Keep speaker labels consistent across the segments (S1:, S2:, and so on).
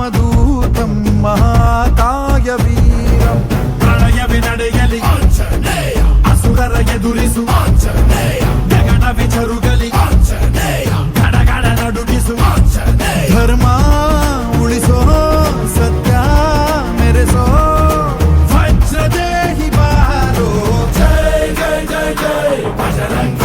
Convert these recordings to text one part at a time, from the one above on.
S1: ಶ್ರೀರಾಮದೂತಂ ಮಹಾಕಾಯ ವೀರಂ ಪ್ರಳಯವೇ ನಡೆಯಲಿ ಆಂಜನೇಯ ಅಸುರರ ಎದುರಿಸು ಆಂಜನೇಯ ಗಗನ ವಿಚರುಗಲಿ ಆಂಜನೇಯ ಗಡಗಡ ನಡುಗಿಸು ಆಂಜನೇಯ ಧರ್ಮ ಉಳಿಸೋ ಸತ್ಯ ಮೆರೆಸೋ ವಜ್ರದೇಹಿ ಬಾರೋ ಜೈ ಜೈ ಜೈ ಜೈ ಬಜರಂಗ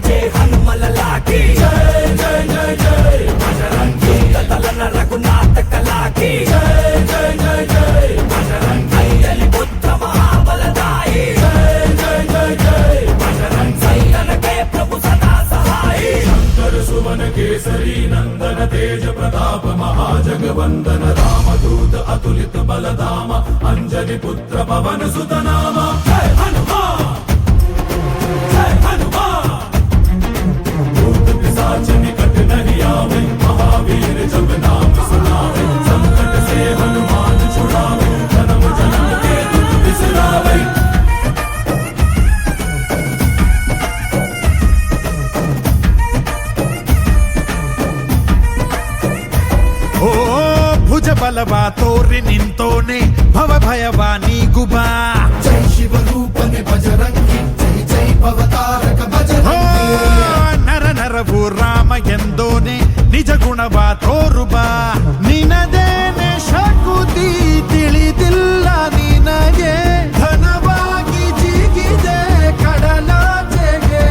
S1: ಜೈ ಹನುಮಲ ಲಾಠಿ ಜೈ ಜೈ ಜೈ ಜೈ ಬಜರಂಗ ತಲನ ರಘುನಾಥ ಕಲಾಕಿ ಜೈ ಜೈ ಜೈ ಜೈ ಬಜರಂಗ ಐಯಲಿ ಪುತ್ರ ಮಹಾಬಲದಾಯಿ ಜೈ ಜೈ ಜೈ ಜೈ ಬಜರಂಗ ಸೈತನಕ್ಕೆ ಪ್ರಭು ಸದಾ ಸಹಾಯಿ ಶಂಕರ ಸುವನ ಕೇಸರಿ ನಂದನ ತೇಜ ಪ್ರತಾಪ ಮಹಾಜಗವಂದನ ರಾಮದೂತ ಅತುಲಿತ ಬಲಧಾಮ ಅಂಜನಿ ಪುತ್ರ ಪವನ ಸುತ ನಾಮ ಜೈ ಹನುಮಾನ್ जय हनुमान भूत पिशाच निकट नहीं आवे महावीर जब नाम सुनावे संकट से हनुमान छुड़ावे जन्म जन्म के दुख बिसरावे ओ भुज बलवा तोरि निंतोने भव भयवा ನೀಗುಬಾ जय शिव रूपने बजरंगी जय जय भवतारक बजरंगी ನರ ನರವು ರಾಮ ಎಂದೋನೆ ನಿಜ ಗುಣವ ತೋರುಬಾ ನಿನದೇನೆ ಶಕುತಿ ತಿಳಿದಿಲ್ಲ ನಿನಗೆ ಧನವಾಗಿ ಜಿಗಿದೆ ಕಡಲಾಚೆಗೆ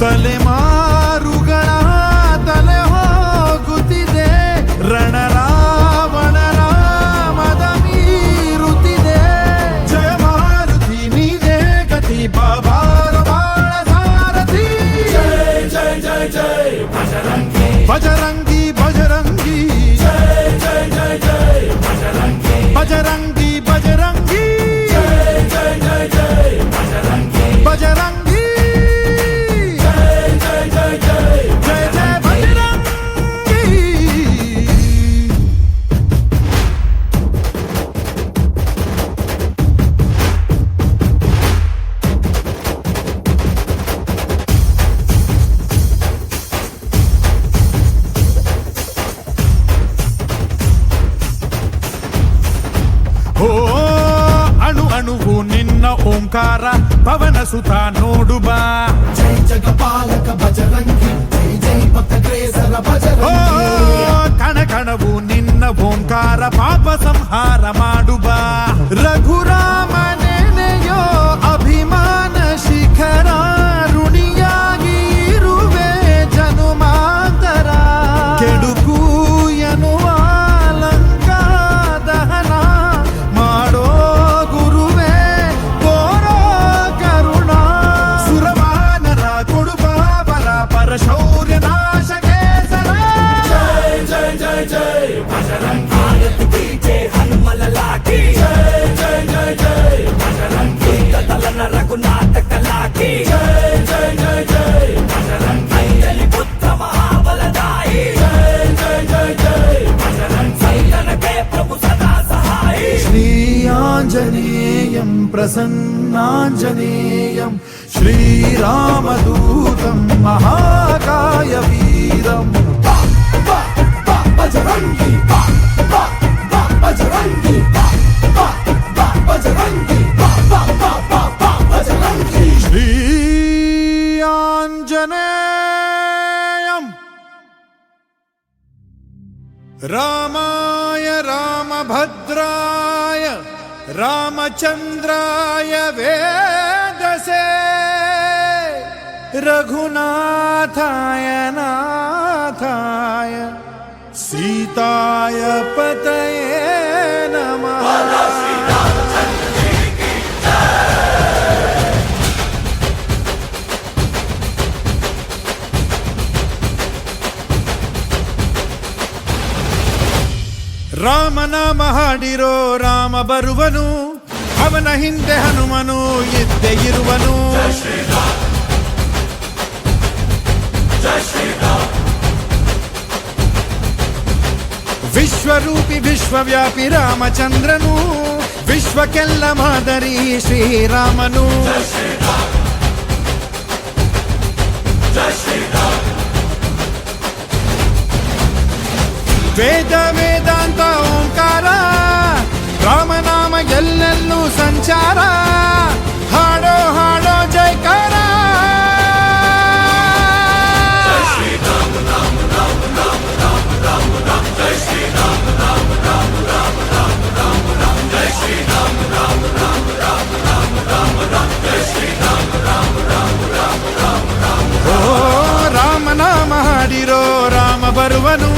S1: ತಲೆಮಾರುಗಳ ತಲೆ ಹೋಗುತ್ತಿದೆ ರಣರಾವಣರ ಮದ ಮೀರುತ್ತಿದೆ ಜಯ ಮಾರುತಿ ನೀನೇ ಗತಿ ಬಾಬಾರ ಬಾಳ ಸಾರಥಿ ಜೈ ಜೈ ಜೈ ಜೈ ಬಜರಂಗಿ ಬಜರಂಗಿ ಬಜರಂಗಿ ಜೈ ಜೈ ಜೈ ಜೈ ಬಜರಂಗಿ ಬಜರಂಗಿ ಬಜರಂಗಿ ಜೈ ಜೈ ಜೈ ಜೈ ಬಜರಂಗಿ ಬಜರಂಗಿ ಜೈ ಜೈ ಜೈ ಜೈ ಜೈ ಜೈ ಬಜರಂಗಿ ಓ ಅಣು ಅಣುವು ನಿನ್ನ ಓಂಕಾರ ಪವನ ಸುತ ನೋಡುಬಾ
S2: जय जगपालक बजरंगी जय जय भक्तग्रेसर बजरंगी
S1: ಕಣ ಕಣವು ನಿನ್ನ ಓಂಕಾರ ಪಾಪ ಸಂಹಾರ ಮಾಡುಬಾ ರಘುರಾಮ ನೆನೆಯೋ ಅಭಿಮಾನ ಶಿಖರ ಋಣಿಯಾಗಿ ಇರುವೆ ಜನುಮಾಂತರ ಕೆಡುಕು ಎನ್ನುವ ಲಂಕಾ ದಹನ ಮಾಡೋ ಗುರುವೇ ಕೋರೋ ಕರುಣ ಸುರವಾನರ ಕೊಡುಬಾಬರ ಪರಶೌರ್ಯ ನಾಶಕ್ಕೆ ಸರ
S2: जय जय जय जय
S1: ಬಜರಂಗಿ
S2: भारत की जय हनुमल लाठी जय जय जय जय
S1: ಬಜರಂಗಿ
S2: तलन रघुनाथ कलाकी जय जय जय जय
S1: ಬಜರಂಗಿ
S2: ऐयली पुत्र महाबलदाई जय जय जय जय
S1: ಬಜರಂಗಿ
S2: सैतनके प्रभु सदा सहाई
S1: श्री आञ्जनेयं प्रसन्नाञ्जनेयं श्रीरामदूतं महाकाय वीरं
S2: बजरंगी बजरंगी बजरंगी बजरंगी
S1: श्री आञ्जनेयं रामाय रामभद्राय रामचन्द्राय वेदसे रघुनाथाय नाथाय सीताय पतये नमः ರಾಮನಾಮ ಹಾಡಿರೋ ರಾಮ ಬರುವನು ಅವನ ಹಿಂದೆ ಹನುಮನು ಇದ್ದೇ ಇರುವನು ವಿಶ್ವರೂಪಿ ವಿಶ್ವವ್ಯಾಪಿ ರಾಮಚಂದ್ರನು ವಿಶ್ವಕ್ಕೆಲ್ಲ ಮಾದರಿ ಶ್ರೀರಾಮನು
S3: ವೇದ ವೇದಾಂತ ಓಂಕಾರ ರಾಮನಾಮ ಎಲ್ಲೆಲ್ಲೂ ಸಂಚಾರ ಹಾಡೋ ಹಾಡೋ ಜೈಕಾರ ರಾಮನಾಮ ಹಾಡಿರೋ ರಾಮ ಬರುವನು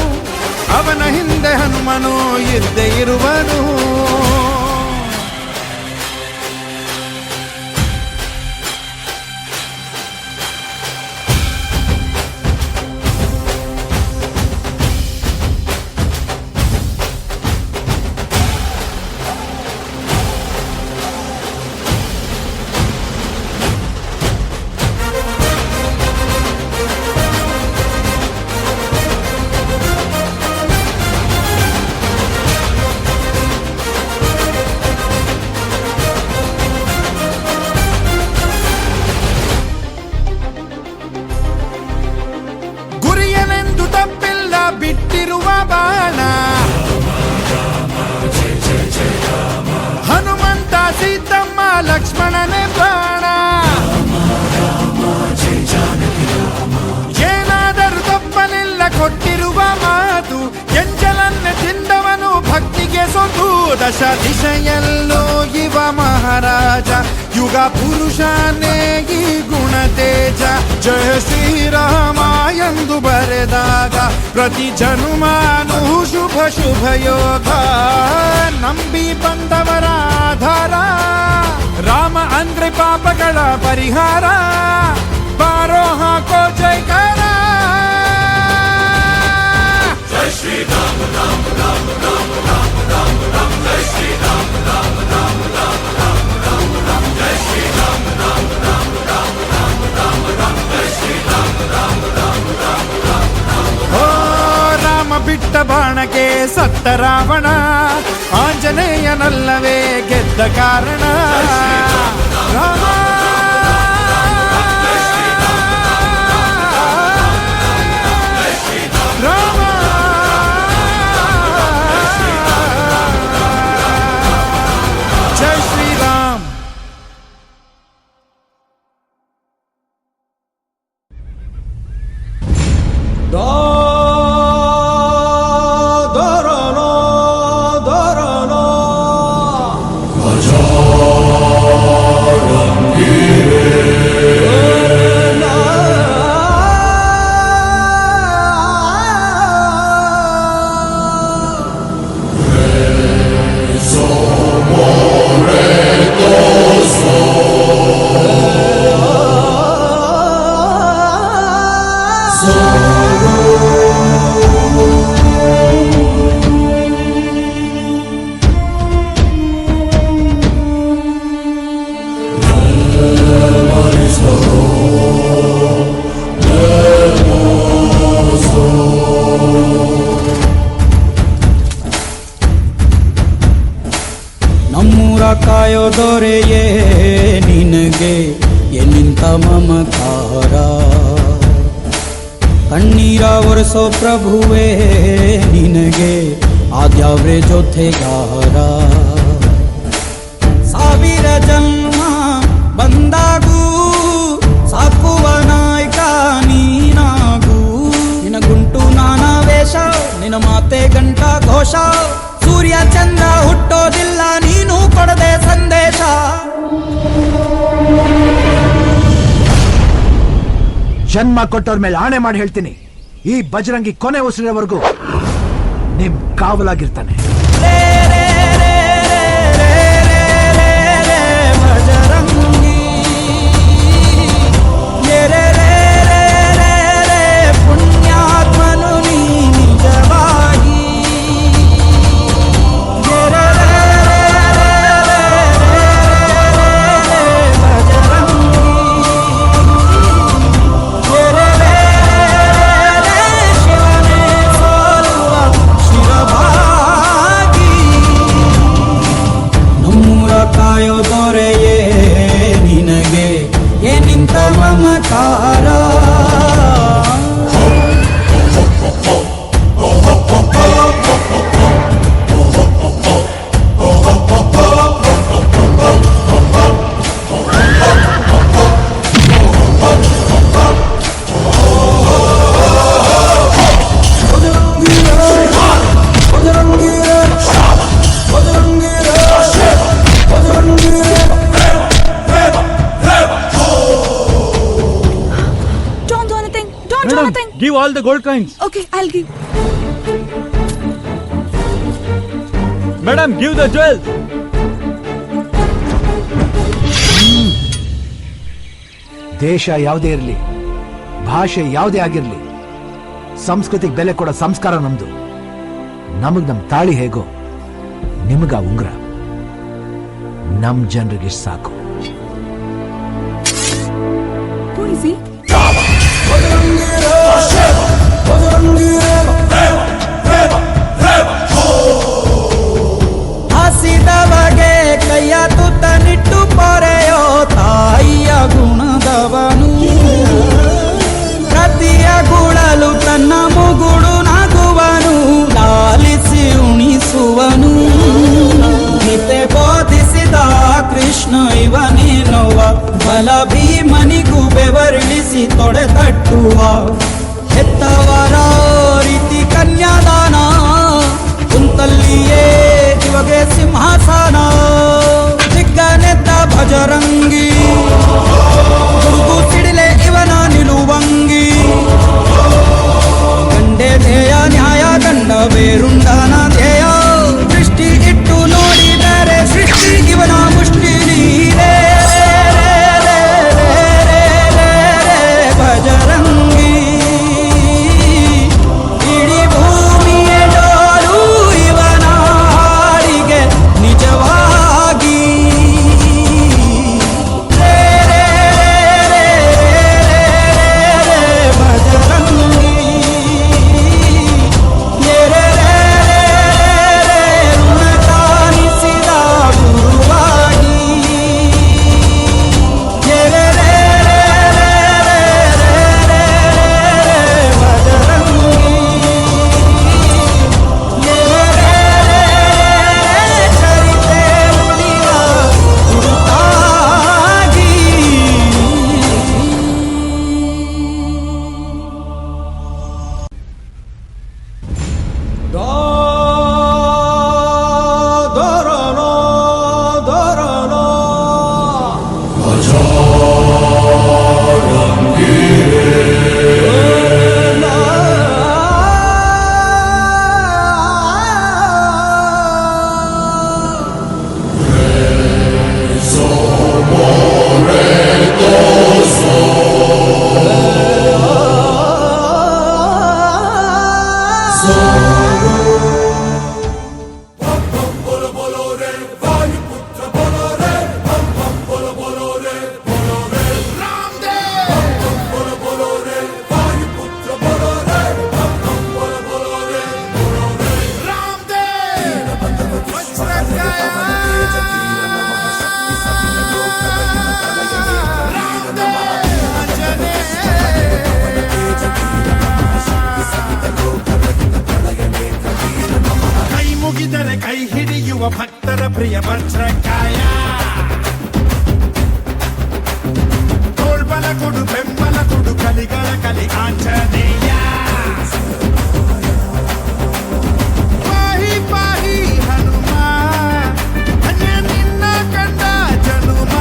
S3: ಅವನ ಹಿಂದೆ ಹನುಮನು ಇದ್ದೇ ಇರುವನು ತಪ್ಪಿಲ್ಲ ಬಿಟ್ಟಿರುವ ಬಾಣ ಹನುಮಂತ ಸೀತಮ್ಮ ಲಕ್ಷ್ಮಣನೇ ಪ್ರಾಣ ಏನಾದರೂ ತಪ್ಪಲಿಲ್ಲ ಕೊಟ್ಟಿರುವ ಮಾತು ಎಂಜಲನ್ನೇ ತಿಂದವನು ಭಕ್ತಿಗೆ ಸೊತು ದಶ ದಿಶೆಯಲ್ಲೂ ಇವ ಮಹಾರಾಜ ಯುಗ ಪುರುಷನೇ ಈ ಗುಣ ತೇಜ ಜಯ ಶ್ರೀರಾಮ ಎಂದು ಬರೆದಾಗ ಪ್ರತಿ ಜನುಮಾನು ಶುಭ ಶುಭ ಯೋಗ ನಂಬಿ ಬಂದವರ ಆಧಾರ ರಾಮ ಅಂದ್ರೆ ಪಾಪಗಳ ಪರಿಹಾರ ಬಾರೋ ಹಾಕೋ ಜೈಕಾರ
S1: ಜೈ ಶ್ರೀರಾಮ ರಾಮ ರಾಮ ರಾಮ ರಾಮ ರಾಮ ರಾಮ ಜೈ ಶ್ರೀರಾಮ ರಾಮ ರಾಮ ರಾಮ ರಾಮ ರಾಮ ರಾಮ ಜೈ ಶ್ರೀರಾಮ ರಾಮ ರಾಮ ರಾಮ ರಾಮ ರಾಮ ರಾಮ ಜೈ ಶ್ರೀರಾಮ ರಾಮ ರಾಮ ರಾಮ ರಾಮ ರಾಮ
S3: ಓ ರಾಮ ಬಿಟ್ಟ ಬಾಣಕ್ಕೆ ಸತ್ತ ರಾವಣ ಆಂಜನೇಯನಲ್ಲವೇ ಗೆದ್ದ ಕಾರಣ ರಾಮ ರಾಮ ಜೈ ಶ್ರೀರಾಮ್
S4: ನಮ್ಮೂರ ಕಾಯೋ ದೊರೆಯೇ ನಿನಗೆ ಎನ್ನಿಂತ ಮಮಕಾರ ಕಣ್ಣೀರ ಒರೆಸೋ ಪ್ರಭುವೇ ನಿನಗೆ ಆದ್ಯಾವ್ರೆ ಜೊತೆಗಾರ ಸಾವಿರ ಜನ್ಮ ಬಂದಾಗೂ ಸಾಕುವ ನಾಯಕ ನೀನಾಗೂ ನಿನ ಗುಂಟು ನಾನಾ ವೇಷ ನಿನ ಮಾತೆ ಗಂಟ ಘೋಷ ಸೂರ್ಯ ಚಂದ್ರ ಹುಟ್ಟೋದಿಲ್ಲ ನೀನು ಕೊಡದೆ ಸಂದೇಶ
S5: ಜನ್ಮ ಕೊಟ್ಟವ್ರ ಮೇಲೆ ಆಣೆ ಮಾಡಿ ಹೇಳ್ತೀನಿ ಈ ಬಜರಂಗಿ ಕೊನೆ ಉಸಿರಿನವರೆಗೂ ನಿಮ್ ಕಾವಲಾಗಿರ್ತಾನೆ
S4: ಬಜರಂಗಿ ಪುಣ್ಯಾತ್ಮನು ನೀ ನಿಜವಾಗಿ ಶಿವನೇ ಸೋಲುವ ಶಿರಭಾಗಿ
S6: Give all the gold coins.
S2: Okay, I'll give.
S6: Madam, give the jewels.
S5: ದೇಶ ಯಾವುದೇ ಇರಲಿ, ಭಾಷೆ ಯಾವುದೇ ಆಗಿರಲಿ, ಸಂಸ್ಕೃತಿಗೆ ಬೆಲೆ ಕೊಡೋ ಸಂಸ್ಕಾರ ನಮ್ದು. ನಮಗ್ ನಮ್ ತಾಳಿ ಹೇಗೋ ನಿಮಗ ಉಂಗ್ರ. ನಮ್ ಜನರಿಗೆ ಸಾಕು.
S2: Who is he?
S4: ಹಸಿದವಗೆ ಕೈಯ ತುತ್ತ ನಿಟ್ಟು ಪೊರೆಯೋ ತಾಯಿಯ ಗುಣದವನು. ಪ್ರತಿಯ ಗುಳಲು ತನ್ನ ಮುಗುಡು ನಗುವನು, ಲಾಲಿಸಿ ಉಣಿಸುವನು. ಗೀತೆ ಬೋಧಿಸಿದ ಕೃಷ್ಣ ಇವನೇನೋವ, ಬಲ ಭೀಮನಿಗೂ ಬೆವರಿಳಿಸಿ ತೊಡೆ ತಟ್ಟುವ. ಹೆತ್ತವರ ರೀತಿ ಕನ್ಯಾದಾನ, ಕುಂತಲ್ಲಿಯೇ ಇವಾಗೆ ಸಿಂಹಾಸನ. ದಿಗ್ಗನೆದ್ದ ಭಜರಂಗಿ, ಗುರುಗು ಸಿಡಿಲೆ ಇವನ ನಿಲುವಂಗಿ. ಗಂಡೆ ಧ್ಯೇಯ ನ್ಯಾಯ ಗಂಡ ಬೇರುಂಡನ ಧ್ಯೇಯ. ದೃಷ್ಟಿ ಇಟ್ಟು ನೋಡಿದರೆ ಸೃಷ್ಟಿ ಇವನ ಮುಷ್ಟಿ ನೀರೇ. ಭಜರಂಗಿ ಇಡೀ ಭೂಮಿಯ ಡೋಲು ಇವನ ಹಾಡಿಗೆ ನಿಜವಾಗಿ. ಭಜರಂಗಿ ಋಣ ಕಾಣಿಸಿದ ಗುರುವಾಗಿ. ಚರಿತೆ ಉಳಿದ ಗುರುತಾಗಿ.
S3: ಕೈ ಮುಗಿದರೆ ಕೈ ಹಿಡಿಯುವ ಭಕ್ತರ ಪ್ರಿಯ ವಜ್ರಕಾಯ. ತೋಳ್ಬಲ ಕೊಡು ಬೆಂಬಲ ಕೊಡು ಕಲಿಗಳ ಕಲಿ ಆಂಜನೇಯ. ಪಾಹಿ ಪಾಹಿ ಹನುಮ, ಧನ್ಯ ನಿನ್ನ ಕಂಡ ಜನುಮ.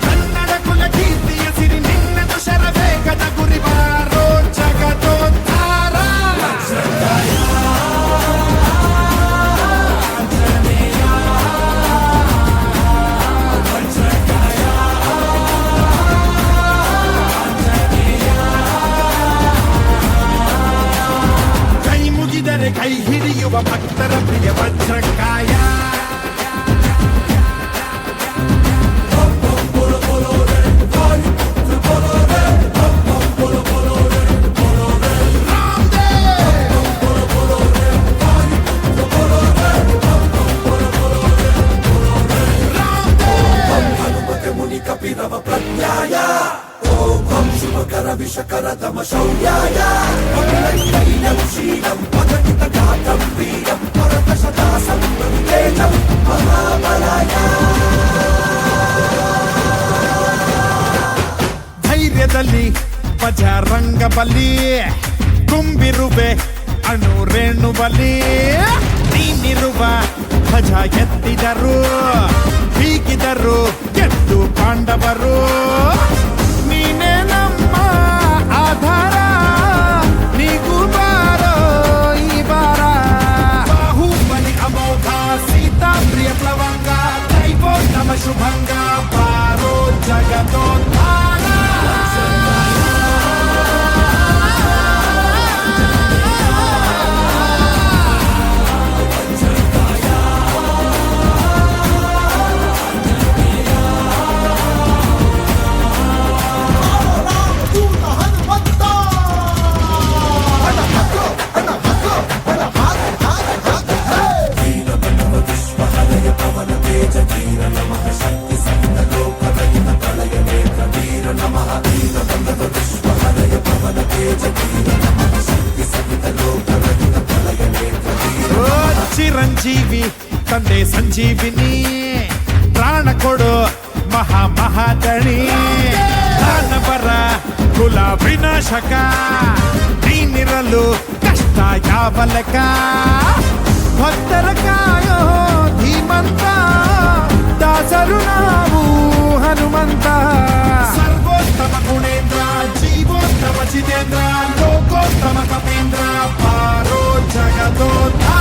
S3: ಕನ್ನಡ ಕುಲ ಕೀರ್ತಿಯ ಸಿರಿ ನಿನ್ನದು ಶರವೇಗದ ಗುರಿ ಬಾರೋ ಜಗದೋದ್ಧಾರ. ಕೈ ಮುಗಿದರೆ ಕೈ ಹಿಡಿಯುವ ಭಕ್ತರ ಪ್ರಿಯ ವಜ್ರಕಾಯ. ಕಪಿರವ ಪ್ರಜ್ಞಾಯ ಓಂ ಶುಭಕರ ವಿಷಕರ ತಮ ಶೌರ್ಯಾಯ. ಶೀಲಂ ಪಗಟಿತ ಗಾತ್ರಂ ವೀರಂ ಪರತ ಶತಾಸಂ ತೇಜಂ ಮಹಾಬಲಾಯ. ಧೈರ್ಯದಲ್ಲಿ ಬಜರಂಗ ಬಲಿ, ತುಂಬಿರುವೆ ಅಣು ರೇಣು ಬಲಿ. ನೀನಿರುವ ಧ್ವಜ ಎತ್ತಿದರು, ಬೀಗಿದರು ಗೆದ್ದು ಪಾಂಡವರು. ನೀನೇ ನಮ್ಮ ಆಧಾರ. ಚಿರಂಜೀವಿ ತಂದೆ ಸಂಜೀವಿನಿ ಪ್ರಾಣ ಕೊಡು ಮಹಾಮಹಾದಣಿ ದಾನವರ ಕುಲ ವಿನಾಶಕ ನೀನಿರಲು ಕಷ್ಟ ಯಾವ ಲೆಕ್ಕ ಭಕ್ತರ ಕಾಯೋ ಧೀಮಂತ ದಾಸರು ನಾವು ಹನುಮಂತ ಸರ್ವೋತ್ತಮ ಗುಣೇಂದ್ರ ಜೀವೋತ್ತಮ ಜಿತೇಂದ್ರ ಲೋಕೋತ್ತಮ ಕಪೇಂದ್ರ ಪಾರೋ ಜಗದೋದ್ಧಾರ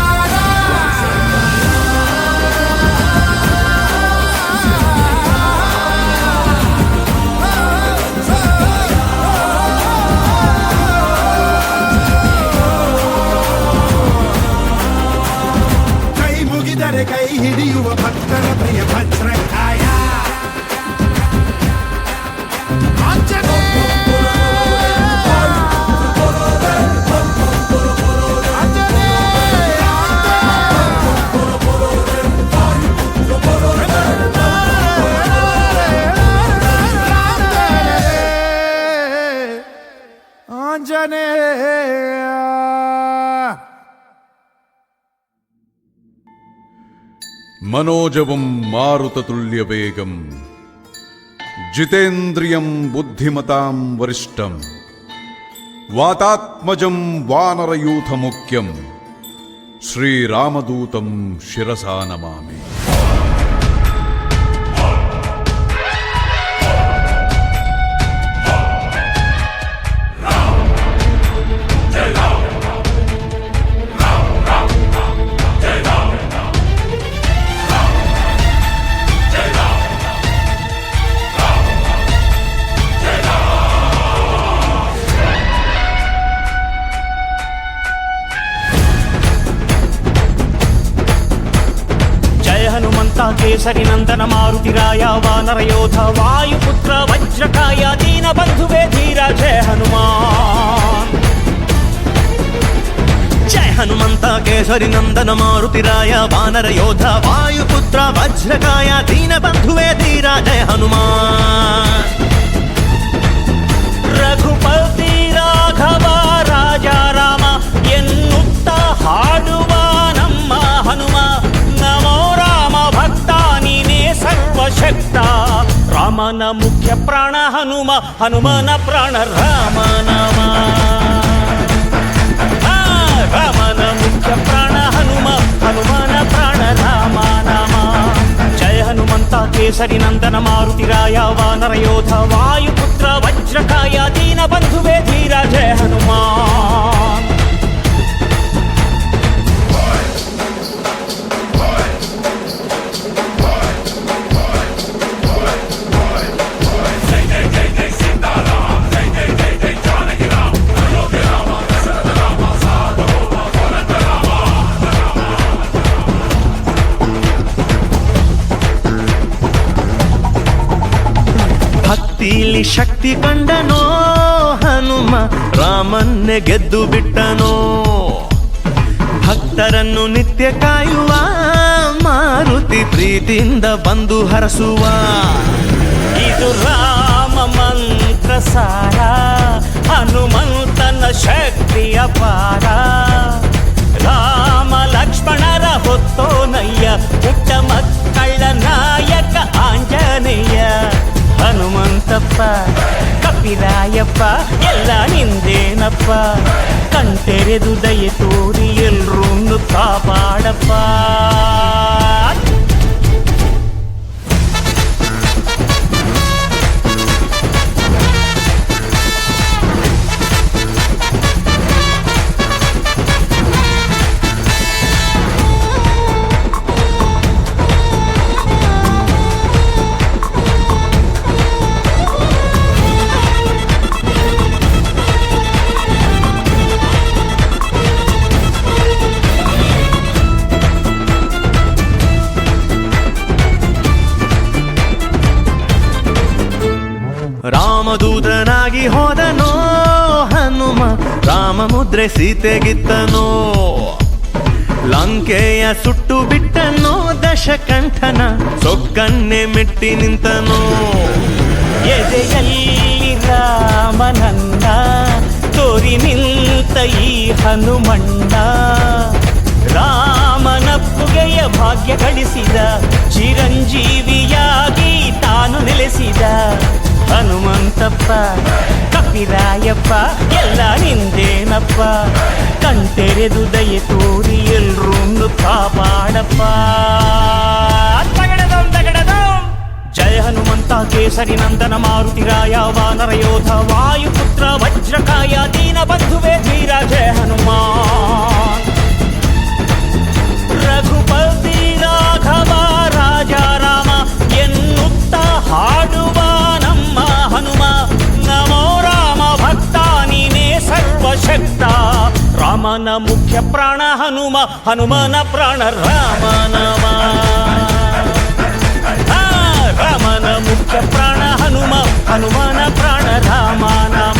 S3: ಕೈ ಮುಗಿದರೆ ಕೈ ಹಿಡಿಯುವ ಭಕ್ತರ ಪ್ರಿಯ ವಜ್ರಕಾಯ
S7: मनोजवं मारुततुल्यवेगं जितेन्द्रियं बुद्धिमतां वरिष्ठं वातात्मजं वानरयूथमुख्यं श्रीरामदूतं शिरसा नमामि।
S2: ಕೇಸರಿ ನಂದನ ಮಾರುತಿರಾಯ ವಾನರ ಯೋಧ ವಾಯುಪುತ್ರ ವಜ್ರಕಾಯ ದೀನ ಬಂಧುವೇ ಧೀರ ಜಯ ಹನುಮಾನ್ ಜಯ ಹನುಮಂತ ಕೇಸರಿ ನಂದನ ಮಾರುತಿರಾಯ ವಾನರ ಯೋಧ ವಾಯುಪುತ್ರ ವಜ್ರಕಾಯ ದೀನ ಬಂಧುವೇ ಧೀರ ಜಯ ಹನುಮಾನ್ ರಘುಪತಿ ರಾಘವ ರಾಜ ರಾಮ ಎನ್ನುತ್ತ ಹಾಡುವ ನಮ್ಮ ಹನುಮ ನಮೋ ರಾಮ ಭಕ್ತ ನೀನೇ ಸರ್ವಶಕ್ತ ರಾಮನ ಮುಖ್ಯ ಪ್ರಾಣ ಹನುಮ ಹನುಮನ ಪ್ರಾಣ ರಾಮ ನಾಮ ರಾಮನ ಮುಖ್ಯ ಪ್ರಾಣ ಹನುಮ ಹನುಮನ ಪ್ರಾಣ ರಾಮ ನಾಮ ಜಯ ಹನುಮಂತ ಕೇಸರಿ ನಂದನ ಮಾರುತಿರಾಯ ವಾನರ ಯೋಧ ವಾಯುಪುತ್ರ ವಜ್ರಕಾಯ ದೀನ ಬಂಧುವೇ ಧೀರ ಜಯ ಹನುಮಾನ್ ಭಕ್ತಿಲಿ ಶಕ್ತಿ ಕಂಡನೋ ಹನುಮ ರಾಮನ್ನೇ ಗೆದ್ದು ಬಿಟ್ಟನೋ ಭಕ್ತರನ್ನು ನಿತ್ಯ ಕಾಯುವ ಮಾರುತಿ ಪ್ರೀತಿಯಿಂದ ಬಂದು ಹರಸುವ ಇದು ರಾಮ ಮಂತ್ರ ಸಾರ ಹನುಮಂತನ ಶಕ್ತಿಯ ಪಾರ ರಾಮ ಲಕ್ಷ್ಮಣರ ಹೊತ್ತೋನಯ್ಯ ಪುಟ್ಟ ಮಕ್ಕಳ ನಾಯಕ ಆಂಜನೇಯ ಹನುಮಂತಪ್ಪ ಕಪಿರಾಯಪ್ಪ ಎಲ್ಲ ನಿಂದೇನಪ್ಪ ಕಣ್ತೆರೆದು ದಯೆ ತೋರಿ ಎಲ್ರೂ ಕಾಪಾಡಪ್ಪ ರಾಮದೂತನಾಗಿ ಹೋದನೋ ಹನುಮ ರಾಮ ಮುದ್ರೆ ಸೀತೆಗಿತ್ತನೋ ಲಂಕೆಯ ಸುಟ್ಟು ಬಿಟ್ಟನೋ ದಶಕಂಠನ ಸೊಕ್ಕನ್ನೇ ಮೆಟ್ಟಿ ನಿಂತನೋ ಎದೆಯಲ್ಲಿ ರಾಮನನ್ನ ತೋರಿ ನಿಂತ ಈ ಹನುಮಣ್ಣ ರಾಮನ
S8: ಭಾಗ್ಯ ಗಳಿಸಿದ ಚಿರಂಜೀವಿಯಾಗಿ ತಾನು ನೆಲೆಸಿದ ಹನುಮಂತಪ್ಪ ಕಪಿರಾಯಪ್ಪ ಎಲ್ಲ ನಿಂದೇನಪ್ಪ ಕಣ್ತೆರೆದು ದಯೆ ತೋರಿ ಎಲ್ರೂ ಕಾಪಾಡಪ್ಪ. ಜಯ ಹನುಮಂತ ಕೇಸರಿ ನಂದನ ಮಾರುತಿರಾಯ ವಾನರ ಯೋಧ ವಾಯುಪುತ್ರ ವಜ್ರಕಾಯ ದೀನ ಬಂಧುವೇ ಧೀರ ಜಯ ಹನುಮಾನ್. ರಘುಪತಿ ರಾಘವ ರಾಜ ರಾಮ ಎನ್ನುತ್ತ ಹಾಡುವ ನಮ್ಮ ಹನುಮ. ನಮೋ ರಾಮ ಭಕ್ತ ನೀನೇ ಸರ್ವಶಕ್ತ. ರಾಮನ ಮುಖ್ಯ ಪ್ರಾಣ ಹನುಮ, ಹನುಮನ ಪ್ರಾಣ ರಾಮನವ. ರಾಮನ ಮುಖ್ಯ ಪ್ರಾಣ ಹನುಮ, ಹನುಮನ ಪ್ರಾಣ ರಾಮನವ.